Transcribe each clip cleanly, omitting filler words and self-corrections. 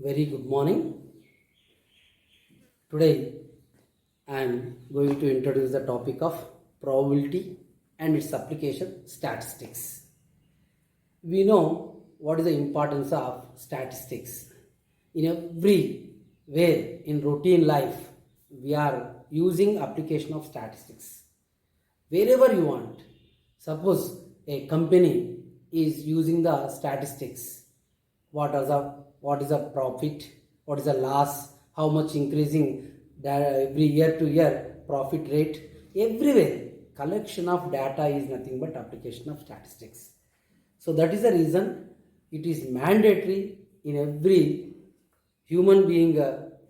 Very good morning. Today I am going to introduce the topic of probability and its application statistics. We know what is the importance of statistics. In everywhere in routine life, we are using application of statistics. Wherever you want. Suppose a company is using the statistics. What is the profit, what is the loss, how much increasing every year to year profit rate. Everywhere collection of data is nothing but application of statistics. So that is the reason it is mandatory in every human being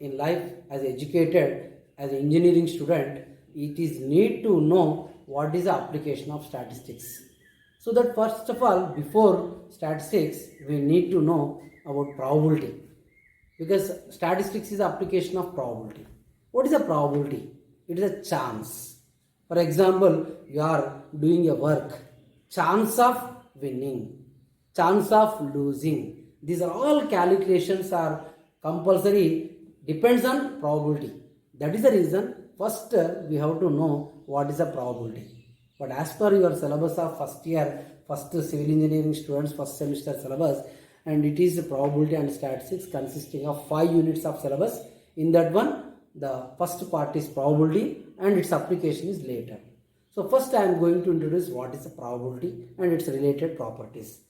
in life, as educated, as an engineering student. It is need to know what is the application of statistics. So that first of all, before statistics, we need to know about probability, because statistics is the application of probability. What is a probability? It is a chance. For example, you are doing a work, chance of winning, chance of losing. These are all calculations are compulsory, depends on probability. That is the reason first we have to know what is a probability. But as per your syllabus of first year, first civil engineering students, first semester syllabus, and it is probability and statistics consisting of 5 units of syllabus. In that one, the first part is probability and its application is later. So first I am going to introduce what is a probability and its related properties.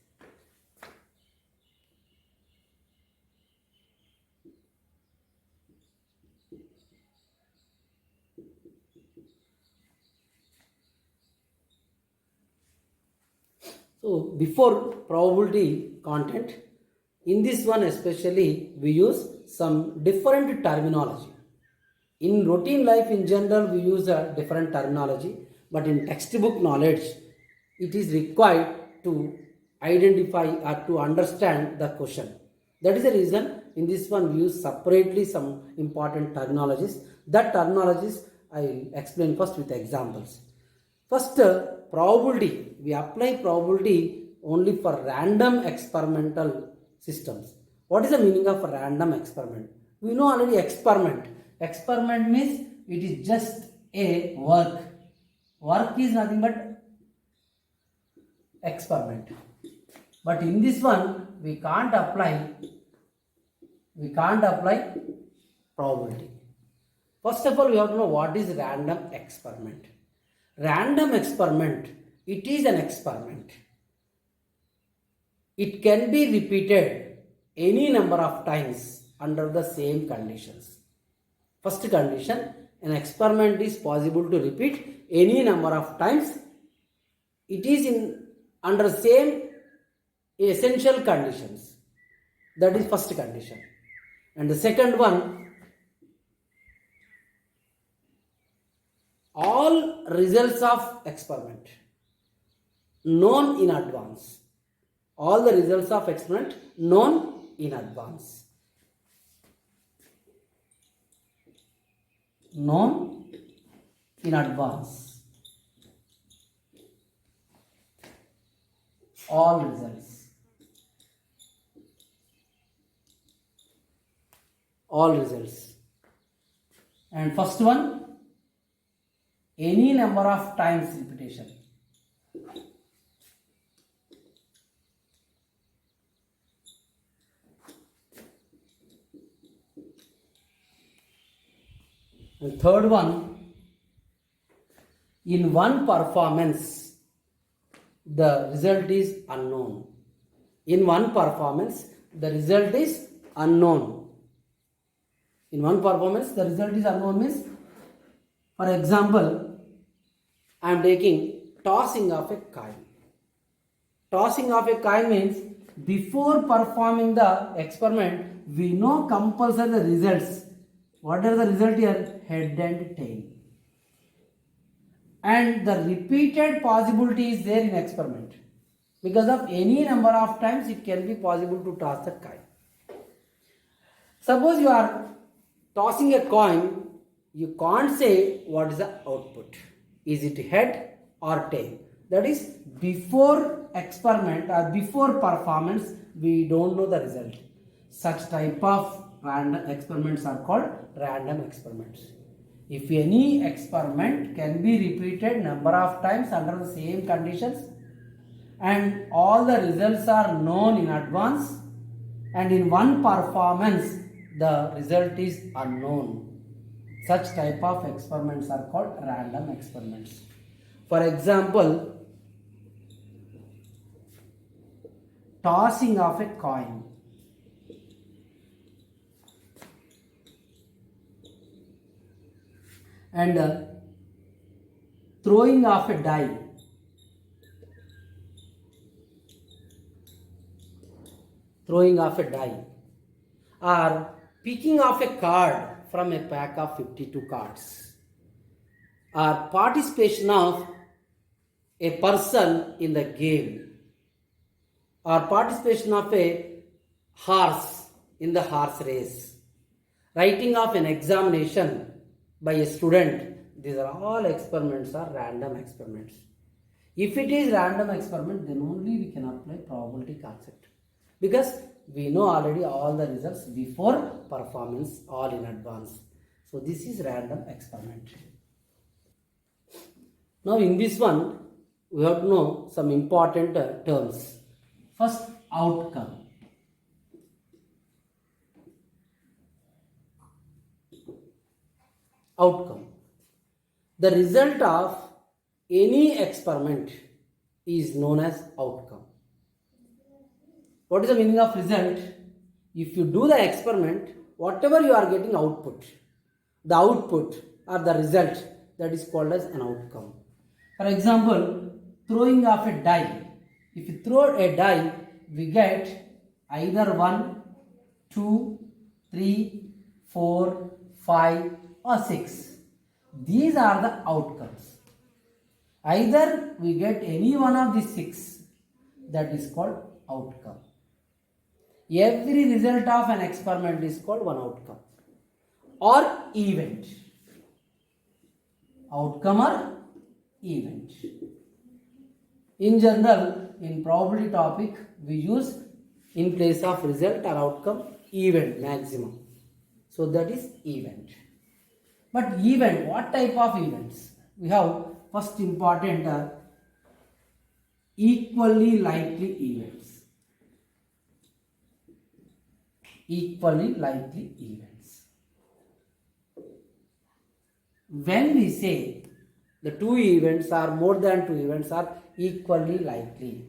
So before probability content, in this one especially we use some different terminology. In routine life in general we use a different terminology, but in textbook knowledge it is required to identify or to understand the question. That is the reason in this one we use separately some important terminologies. That terminologies I will explain first with examples. First, probability. We apply probability only for random experimental systems. What is the meaning of a random experiment? We know already experiment. Experiment means it is just a work. Work is nothing but experiment. But in this one, we can't apply probability. First of all, we have to know what is random experiment. Random experiment, it is an experiment. It can be repeated any number of times under the same conditions. First condition, an experiment is possible to repeat any number of times. It is in under same essential conditions. That is first condition. And the second one, all results of experiment known in advance. All the results of experiment known in advance. Known in advance. All results. All results. And first one, any number of times repetition. And third one, in one performance, the result is unknown. In one performance, the result is unknown. In one performance, the result is unknown means, for example, I am taking tossing of a coin. Tossing of a coin means before performing the experiment, we know compulsory the results. What are the results here? Head and tail. And the repeated possibility is there in experiment. Because of any number of times it can be possible to toss the coin. Suppose you are tossing a coin, you can't say what is the output. Is it head or tail? That is, before experiment or before performance, we don't know the result. Such type of random experiments are called random experiments. If any experiment can be repeated number of times under the same conditions and all the results are known in advance, and in one performance the result is unknown, such type of experiments are called random experiments. For example, tossing of a coin. And throwing of a die. Throwing of a die. Or picking of a card from a pack of 52 cards. Or participation of a person in the game. Or participation of a horse in the horse race. Writing of an examination by a student. These are all experiments or random experiments. If it is random experiment, then only we can apply probability concept, because we know already all the results before performance, all in advance. So this is random experiment. Now in this one, we have to know some important terms. First, outcome. Outcome. The result of any experiment is known as outcome. What is the meaning of result? If you do the experiment, whatever you are getting output, the output or the result, that is called as an outcome. For example, throwing of a die. If you throw a die, we get either 1, 2, 3, 4, 5 or 6. These are the outcomes. Either we get any one of these 6, that is called outcome. Every result of an experiment is called one outcome or event. Outcome or event. In general, in probability topic, we use in place of result or outcome, event maximum. So that is event. But event, what type of events? We have first important equally likely events. Equally likely events. When we say the two events or more than two events are equally likely,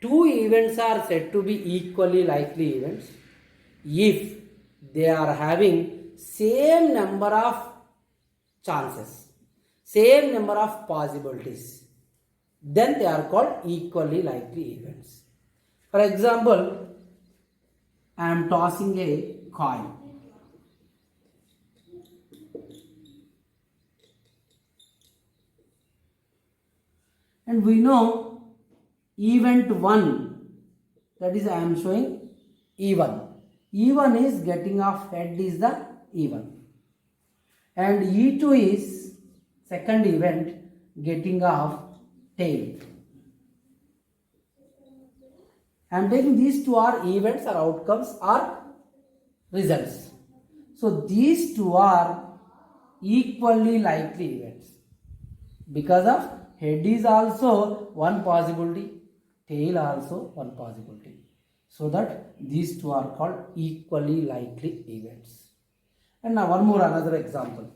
two events are said to be equally likely events if they are having same number of chances, same number of possibilities, then they are called equally likely events. For example, I am tossing a coin. And we know event 1, that is I am showing E1. E1 is getting off head is the E1. And E2 is second event getting off tail. I am taking these two are events or outcomes or results. So these two are equally likely events because of head is also one possibility, tail also one possibility. So that these two are called equally likely events. And now one more another example.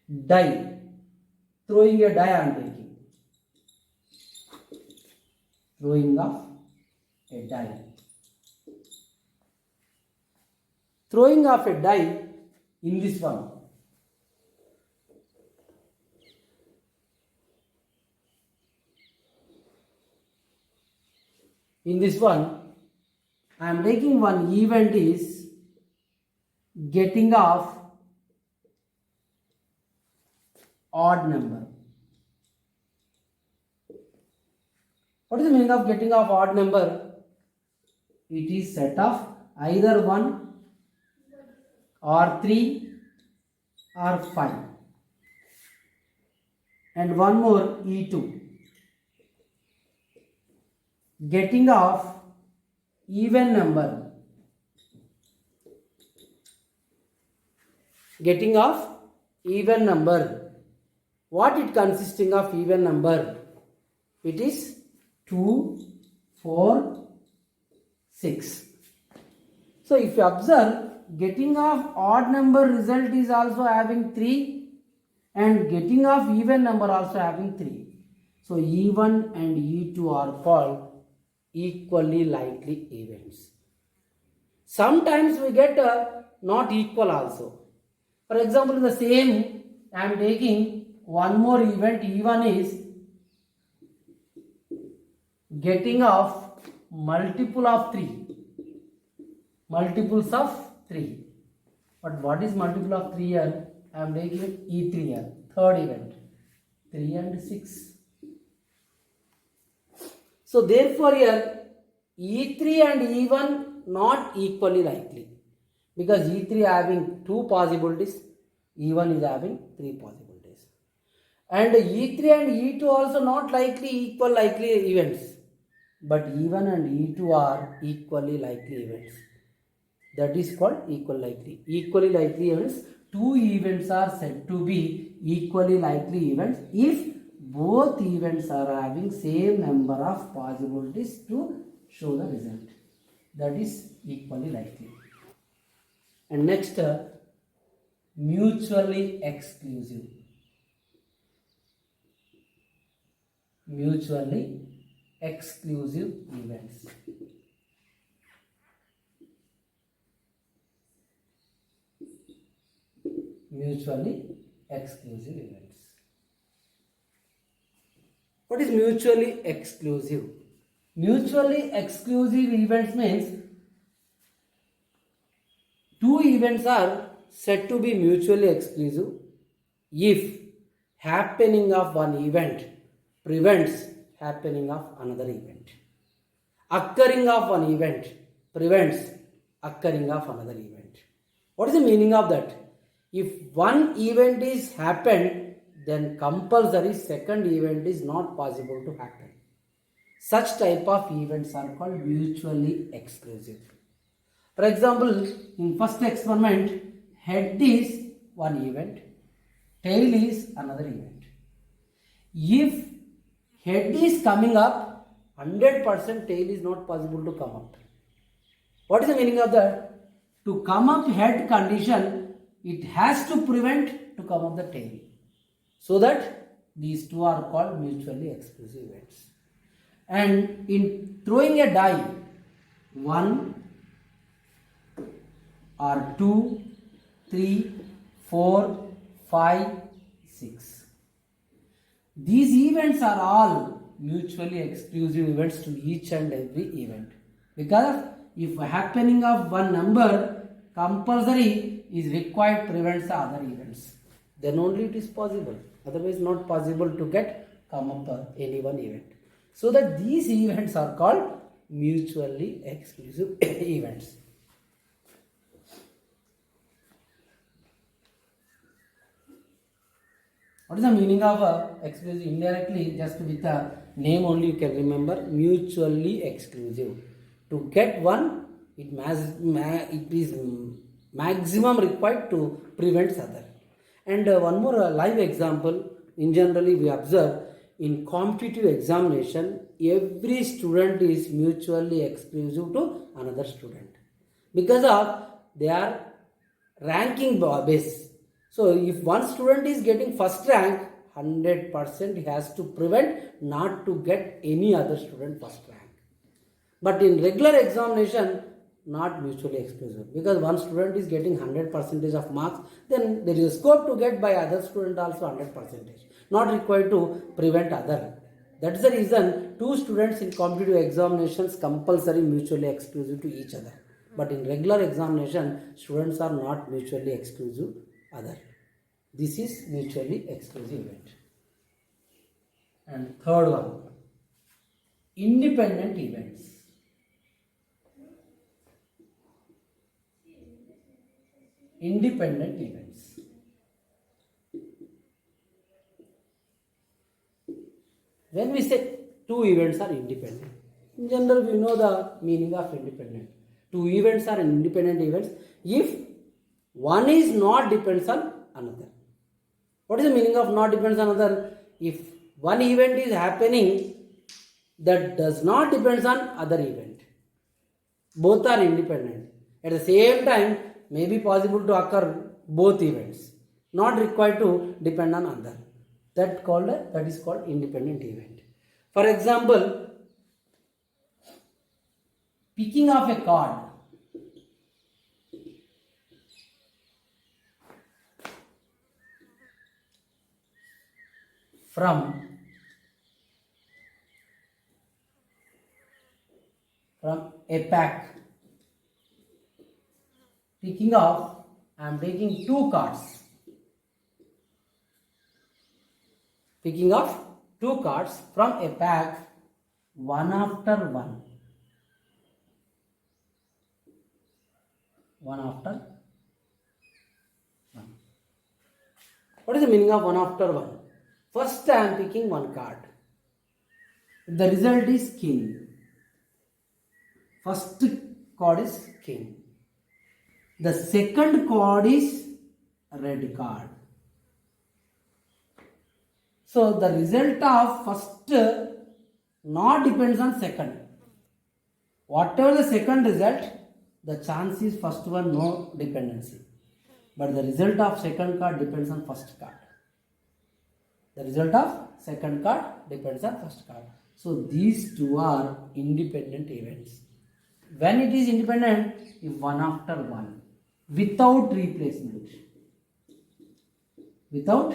Die. Throwing a die I am taking. Throwing of a die. Throwing of a die in this one. In this one, I am taking one event is getting off odd number. What is the meaning of getting off odd number? It is set of either 1 or 3 or 5. And one more E2. getting of even number, getting of even number. What it consisting of even number? It is 2, 4, 6. So if you observe, getting of odd number result is also having 3 and getting of even number also having 3. So E1 and E2 are called equally likely events. Sometimes we get not equal also. For example, in the same, I am taking one more event. E1 is getting of multiple of 3. Multiples of 3. But what is multiple of 3 here? I am taking E3 here. Third event. 3 and 6. So therefore here E3 and E1 not equally likely. Because E3 having 2 possibilities. E1 is having 3 possibilities. And E3 and E2 also not likely equal likely events. But E1 and E2 are equally likely events. That is called equal likely. Equally likely events. 2 events are said to be equally likely events if both events are having same number of possibilities to show the result. That is equally likely. And next, mutually exclusive. Mutually exclusive events. Mutually exclusive events. What is mutually exclusive? Mutually exclusive events means 2 events are said to be mutually exclusive if happening of one event prevents happening of another event. Occurring of one event prevents occurring of another event. What is the meaning of that? If one event is happened, then compulsory second event is not possible to happen. Such type of events are called mutually exclusive. For example, in first experiment, head is one event, tail is another event. If head is coming up, 100% tail is not possible to come up. What is the meaning of that? To come up head condition, it has to prevent to come up the tail. So that these two are called mutually exclusive events. And in throwing a die, 1 or 2, 3, 4, 5, 6. These events are all mutually exclusive events to each and every event. Because if happening of one number compulsory is required prevents the other events. Then only it is possible. Otherwise not possible to come up any one event. So that these events are called mutually exclusive events. What is the meaning of exclusive? Indirectly, just with a name only you can remember, mutually exclusive. To get one, it is maximum required to prevent other. And one more live example, in generally we observe in competitive examination, every student is mutually exclusive to another student. Because of their ranking base. So if one student is getting first rank, 100% he has to prevent not to get any other student first rank. But in regular examination, not mutually exclusive. Because one student is getting 100% of marks, then there is a scope to get by other student also 100%. Not required to prevent other. That's the reason 2 students in competitive examinations compulsory mutually exclusive to each other. But in regular examination, students are not mutually exclusive other. This is mutually exclusive event. And third one, independent events. Independent events. When we say 2 events are independent, In general, we know the meaning of independent. Two events are independent events if one is not depends on another. What is the meaning of not depends on another? If one event is happening that does not depends on other event. Both are independent. At the same time, may be possible to occur both events, not required to depend on other. That is called independent event. For example, picking of a card. From a pack. Picking off, I am taking two cards. Picking off two cards from a pack, one after one. One after one. What is the meaning of one after one? First I am picking one card. The result is king. First card is king. The second card is red card. So the result of first not depends on second. Whatever the second result, the chance is first one no dependency. But the result of second card depends on first card. The result of second card depends on first card. So these two are independent events. When it is independent, if one after one, without replacement. Without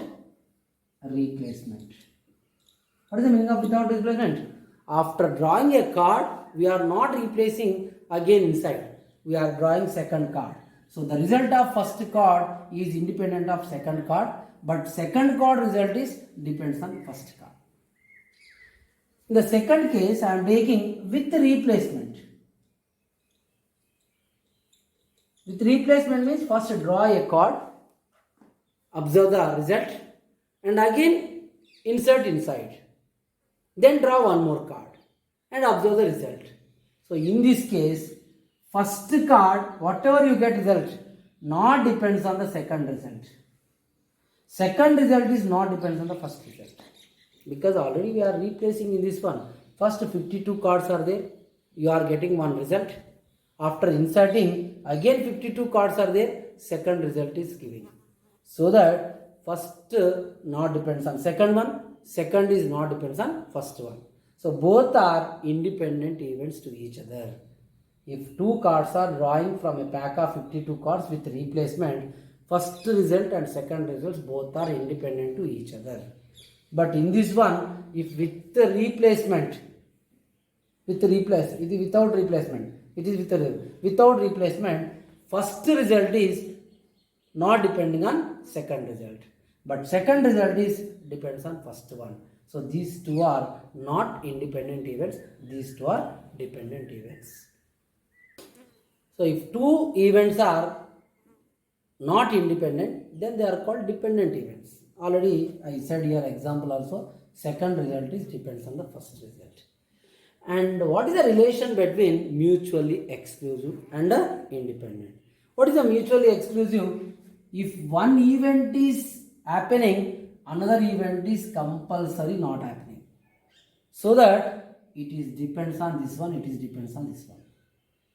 replacement. What is the meaning of without replacement? After drawing a card, we are not replacing again inside. We are drawing second card. So the result of first card is independent of second card, but second card result is depends on first card. In the second case, I am taking with replacement. With replacement means first draw a card, observe the result, and again insert inside. Then draw one more card and observe the result. So in this case, first card, whatever you get result, not depends on the second result. Second result is not depends on the first result. Because already we are replacing in this one. First 52 cards are there. You are getting one result. After inserting, again 52 cards are there. Second result is giving. So that first not depends on second one. Second is not depends on first one. So both are independent events to each other. If two cards are drawing from a pack of 52 cards with replacement, first result and second results both are independent to each other. But in this one, if with the replacement, it is without replacement. It is without replacement, first result is not depending on second result. But second result is depends on first one. So these two are not independent events. These two are dependent events. So if two events are not independent, then they are called dependent events. Already I said here example also, second result is depends on the first result. And what is the relation between mutually exclusive and independent? What is the mutually exclusive? If one event is happening, another event is compulsory not happening. So that it is depends on this one, it is depends on this one.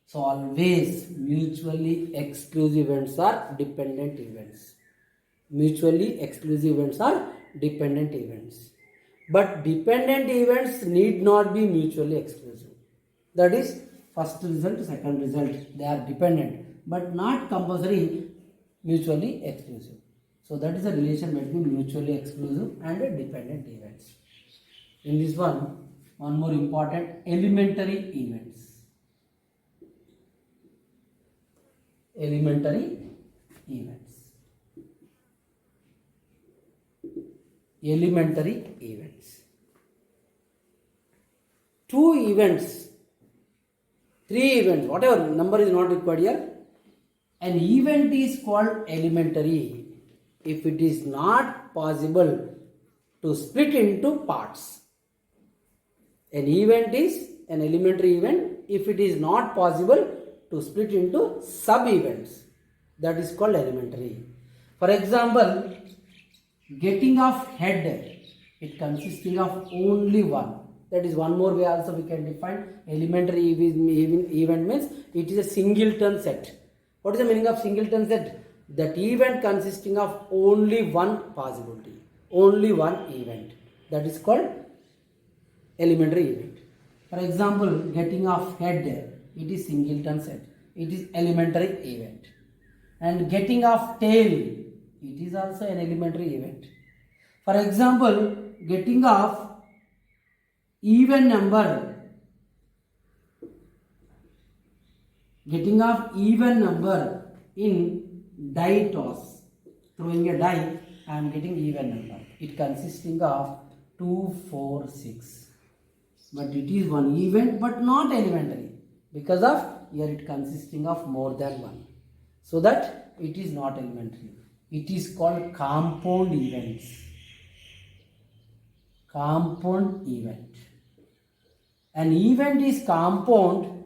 So always mutually exclusive events are dependent events. Mutually exclusive events are dependent events. But dependent events need not be mutually exclusive. That is first result, second result. They are dependent but not compulsory mutually exclusive. So that is the relation between mutually exclusive and dependent events. In this one more important, elementary events. Elementary events. Elementary events. Two events, three events, whatever number is not required here. An event is called elementary if it is not possible to split into parts. An event is an elementary event if it is not possible to split into sub-events. That is called elementary. For example, getting of head, it consisting of only one. That is one more way also we can define elementary event means it is a singleton set. What is the meaning of singleton set? That event consisting of only one possibility, only one event. That is called elementary event. For example, getting of head, it is singleton set. It is elementary event. And getting of tail, it is also an elementary event. For example, getting of even number, in die toss, throwing a die, I am getting even number. It consisting of 2, 4, 6. But it is one event but not elementary because of here it consisting of more than one. So that it is not elementary. It is called compound events. Compound event. An event is compound.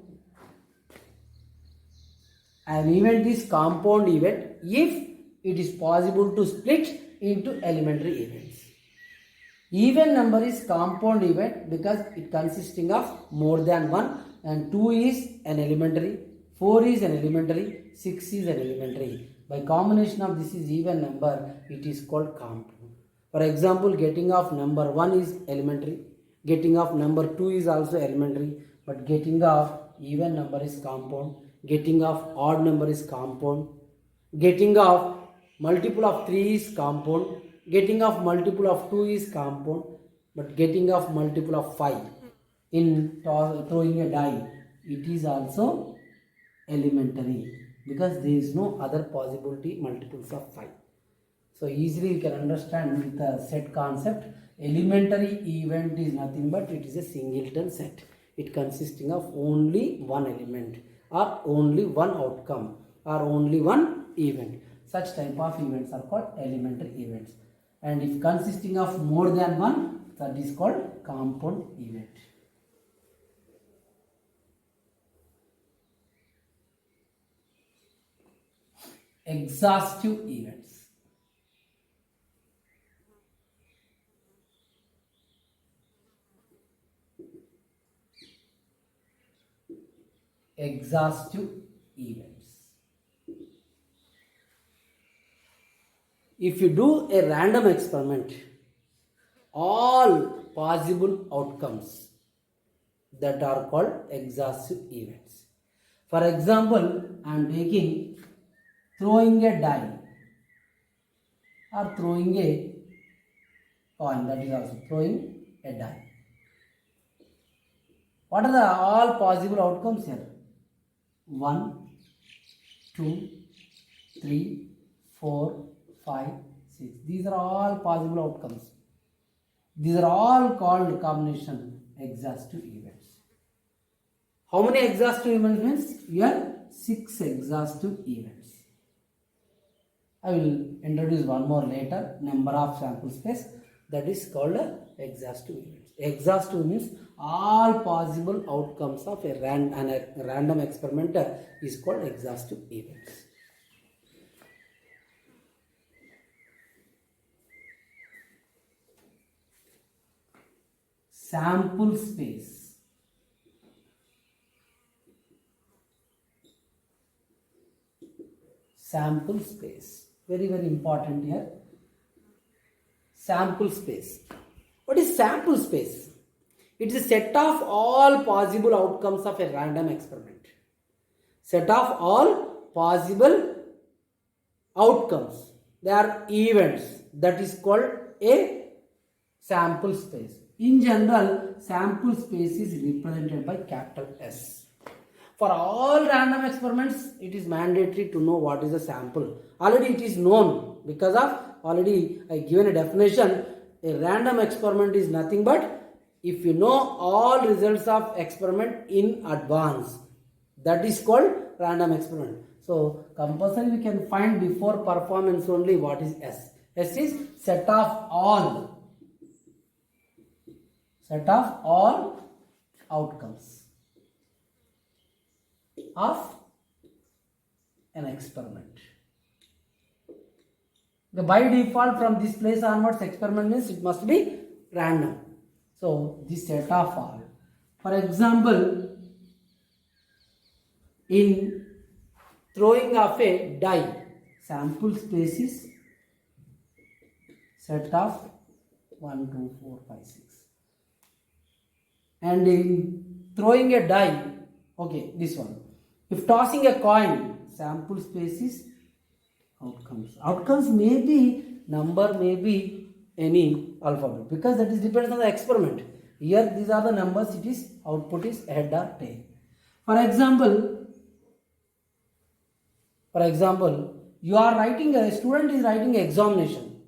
An event is compound event if it is possible to split into elementary events. Even number is compound event because it consisting of more than one, and 2 is an elementary, 4 is an elementary, 6 is an elementary. By combination of this is even number, it is called compound. For example, getting of number 1 is elementary, getting of number 2 is also elementary, but getting of even number is compound, getting of odd number is compound, getting of multiple of 3 is compound, getting of multiple of 2 is compound, but getting of multiple of 5 in throwing a die, it is also elementary because there is no other possibility multiples of 5. So easily you can understand with the set concept, elementary event is nothing but it is a singleton set. It consisting of only one element or only one outcome or only one event. Such type of events are called elementary events. And if consisting of more than one, that is called compound event. Exhaustive events. Exhaustive events. If you do a random experiment, all possible outcomes that are called exhaustive events. For example, I am taking throwing a die or throwing a coin, that is also throwing a die. What are the all possible outcomes here? 1, 2, 3, 4, 5, 6. These are all possible outcomes. These are all called combination exhaustive events. How many exhaustive events means? Here 6 exhaustive events. I will introduce one more later, number of sample space, that is called exhaustive events. Exhaustive means all possible outcomes of a random experiment is called exhaustive events. Sample space. Sample space. Very, very important here. Sample space. What is sample space? It is a set of all possible outcomes of a random experiment. Set of all possible outcomes. They are events. That is called a sample space. In general, sample space is represented by capital S. For all random experiments, it is mandatory to know what is a sample. Already it is known because of already I given a definition. A random experiment is nothing but if you know all results of experiment in advance. That is called random experiment. So compulsory we can find before performance only what is S. S is set of all. Set of all outcomes of an experiment. By default, from this place onwards, experiment means it must be random. So this set of all. For example, in throwing of a die, sample space is set of 1, 2, 4, 5, 6. And in throwing a die, okay, this one. If tossing a coin, sample space is outcomes. Outcomes may be number, may be any alphabet, because that is depends on the experiment. Here these are the numbers, it is output is head or tail. For example, you are writing, a student is writing examination.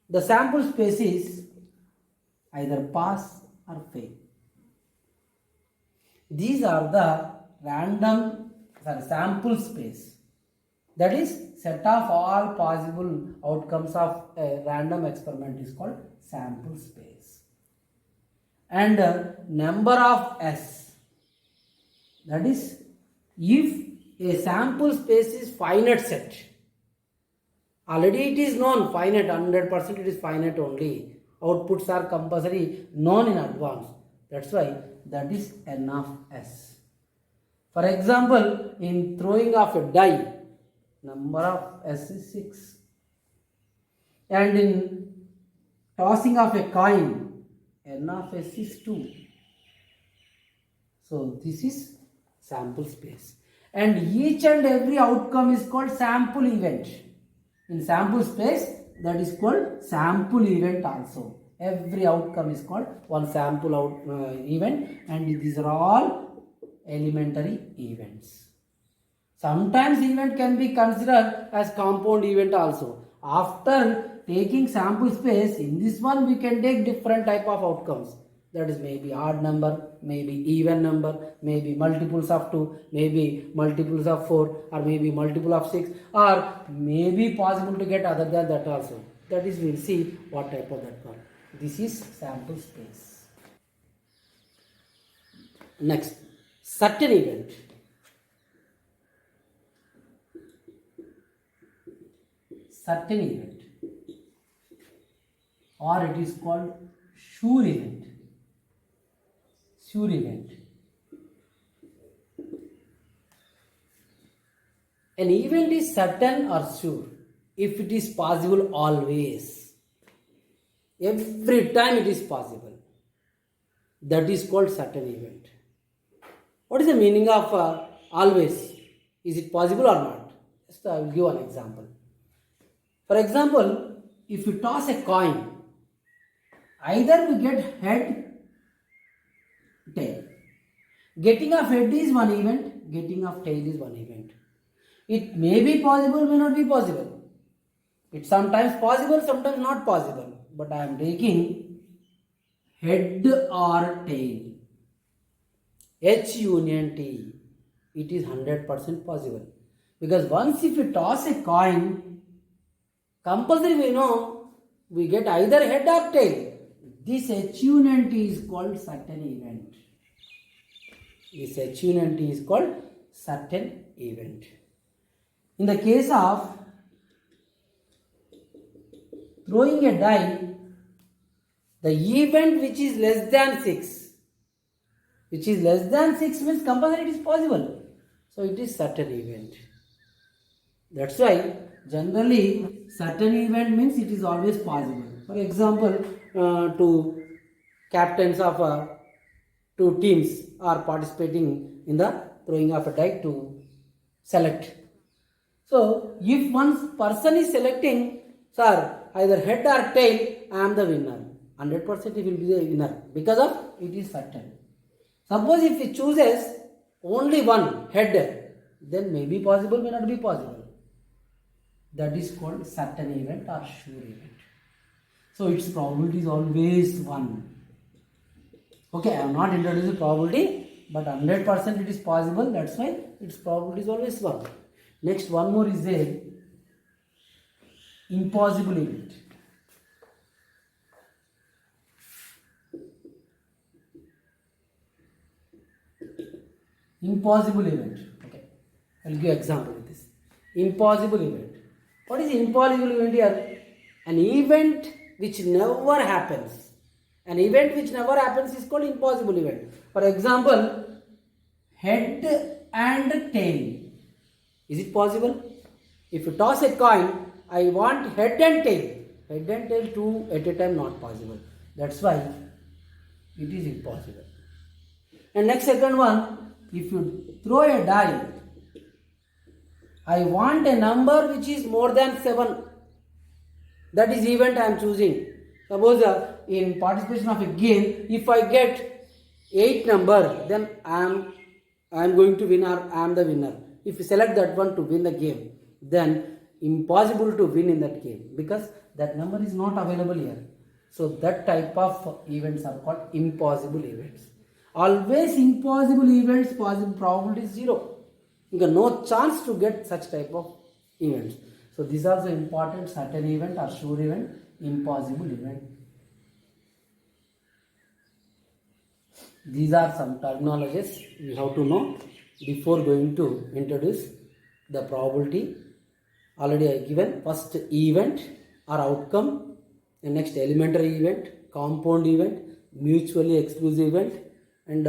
The sample space is either pass or fail. These are the sample space. That is set of all possible outcomes of a random experiment is called sample space. And number of S. That is, if a sample space is finite set, already it is known finite, 100% it is finite only. Outputs are compulsory known in advance. That's why that is N of S. For example, in throwing of a die, number of S is 6. And in tossing of a coin, N of S is 2. So this is sample space. And each and every outcome is called sample event. In sample space, that is called sample event also. Every outcome is called one sample event, and these are all elementary events. Sometimes event can be considered as compound event also. After taking sample space, in this one we can take different type of outcomes. That is maybe odd number, maybe even number, maybe multiples of 2, maybe multiples of 4, or maybe multiple of 6, or maybe possible to get other than that also. That is, we will see what type of that one. This is sample space. Next, certain event. Certain event, or it is called sure event. Sure event. An event is certain or sure if it is possible always. Every time it is possible. That is called certain event. What is the meaning of always? Is it possible or not? Just I will give an example. For example, if you toss a coin, either we get head, tail. Getting of head is one event, getting of tail is one event. It may be possible, may not be possible. It's sometimes possible, sometimes not possible. But I am taking head or tail. H union T. It is 100% possible. Because once if you toss a coin, compulsory we know we get either head or tail. This H union T is called certain event. This H union T is called certain event. In the case of throwing a die, the event which is less than 6, which is less than 6 means compulsory it is possible. So it is certain event. That's why generally certain event means it is always possible. For example, two captains of two teams are participating in the throwing of a die to select. So if one person is selecting, sir, either head or tail, I am the winner. 100% he will be the winner because of it is certain. Suppose if he chooses only one head, then may be possible, may not be possible. That is called certain event or sure event. So its probability is always 1. Okay, I have not introduced the probability, but 100% it is possible. That's why its probability is always 1. Next, one more is a impossible event. Impossible event. Okay, I'll give example with this. Impossible event. What is impossible event here? An event which never happens. An event which never happens is called impossible event. For example, head and tail. Is it possible? If you toss a coin, I want head and tail. Head and tail two at a time, not possible. That's why it is impossible. And next second one, if you throw a die, I want a number which is more than 7. That is event I am choosing. Suppose in participation of a game, if I get 8 number, then I am going to win or I am the winner. If you select that one to win the game, then impossible to win in that game because that number is not available here. So that type of events are called impossible events. Always impossible events, possible probability is 0. You got no chance to get such type of events. So these are the important certain event or sure event, impossible event. These are some terminologies we have to know before going to introduce the probability. Already I given first event or outcome, and next elementary event, compound event, mutually exclusive event, and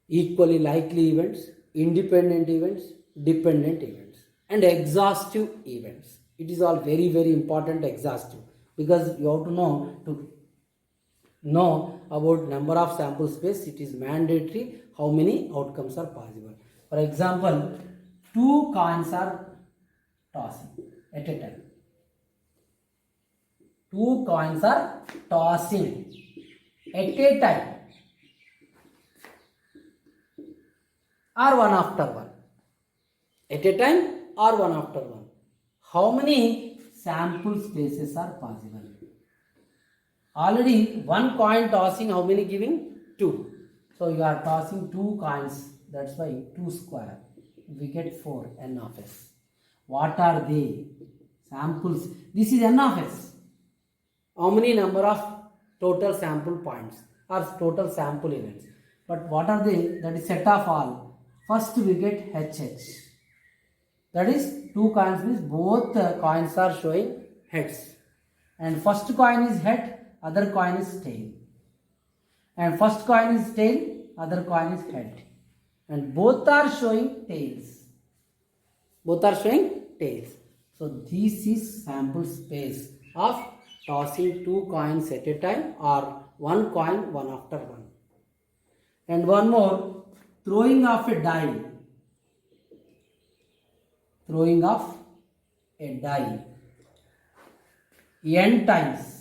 equally likely events, independent events, dependent events, and exhaustive events. It is all very very important exhaustive because you have to know about number of sample space. It is mandatory how many outcomes are possible. For example, 2 coins are tossing at a time. 2 coins are tossing at a time or one after one. At a time or one after one. How many sample spaces are possible? Already 1 coin tossing, how many giving? 2. So you are tossing 2 coins. That's why 2 square. We get 4 n of s. What are they? Samples. This is n of s. How many number of total sample points or total sample events? But what are they? That is set of all. First we get HH. That is 2 coins means both coins are showing heads. And first coin is head, other coin is tail. And first coin is tail, other coin is head. And both are showing tails. Both are showing tails. So this is sample space of tossing 2 coins at a time or 1 coin one after one. And one more, throwing of a die. Throwing of a die n times.